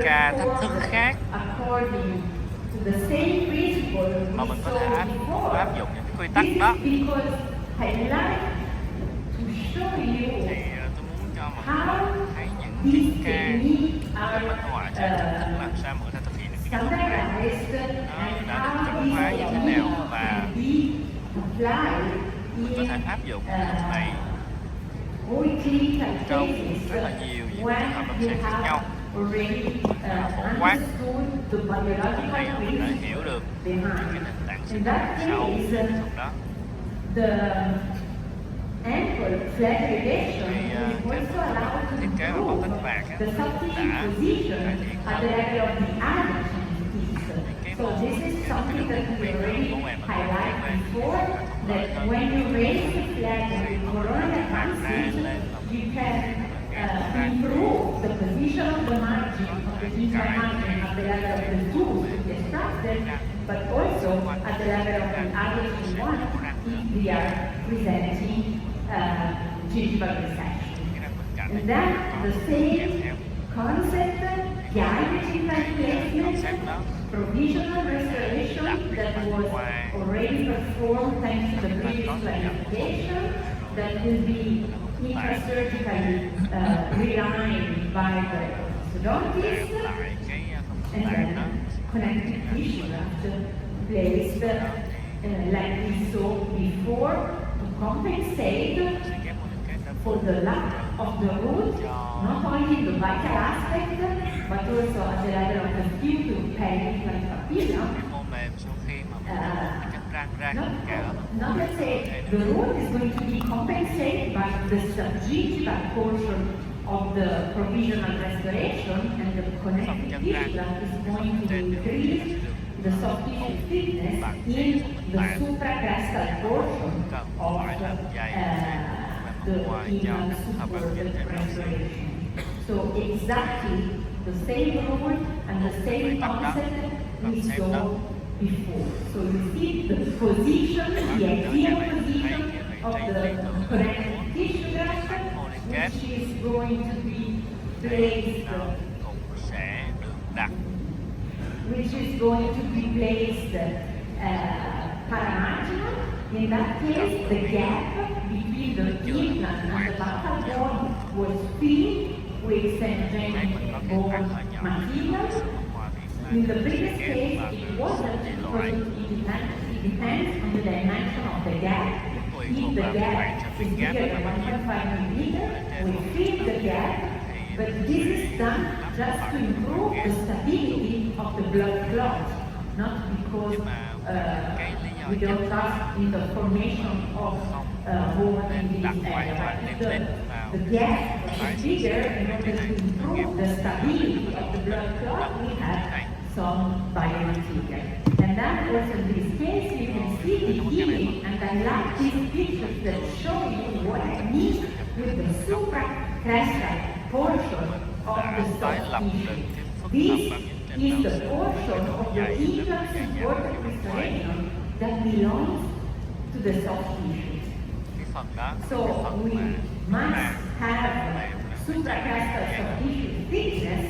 ca thách thức khác mà mình có thể áp dụng những cái quy tắc đó. Thì tôi muốn cho mọi người thấy những cái ca bên ngoài sẽ thách thức làm sao mà người ta thực hiện được cái cách này, nó đã được chuẩn hóa như thế nào và mình có thể áp dụng cái cách này trong rất là nhiều những trường hợp lâm sàng khác nhau. Phổ quát hôm nay mình đã hiểu được những cái nền tảng sinh học sau kỹ thuật đó. Thì thiết kế và phân tích vàng đã cải thiện hơn những cái môn cái đường quyền của em mà thuận lợi hơn improve the position of the margin, of the implant margin at the level of the tooth to be extracted, but also at the level of the Pt1 if we are presenting gingival resection. And then the same concept, guided implant placement, provisional restoration that was already performed thanks to the previous clarification, that will be intrasurgically realigned by the orthodontist, and then connective tissue placed like we saw before to compensate for the lack of the root, not only the vital aspect, but also at the level of the future periimplant papilla. Not let's say the root is going to be compensated by the subgingival portion of the provisional restoration, and the connective tissue is going to increase the soft tissue thickness in the supracrestal portion of the implant supported restoration. So exactly the same rule and the same concept we saw before. So you see the position, the ideal position of the connective tissue graft, which is going to be placed, paramarginal. In that case, the gap between the implant and the buccal bone was filled with syngenic bone material. In the previous case, it wasn't because it depends on the dimension of the gap. If the gap is bigger than 1.5 millimeters, we fill the gap, but this is done just to improve the stability of the blood clot, not because we don't trust in the formation of bone in this area. The gap is bigger in order to improve the stability of the blood clot. We have some biomaterial. And then also in this case you can see the healing, and I like these pictures that show you what I mean with the supracrestal portion of the soft tissue. This is the portion of the implant supported restoration that belongs to the soft tissue. So we must have supracrestal soft tissue thickness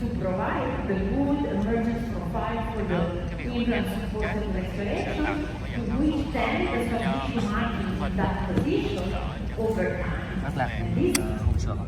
to provide the good emergence profile for the implant supported restoration, to which then the soft tissue margin in that position over time. Rất là sướng.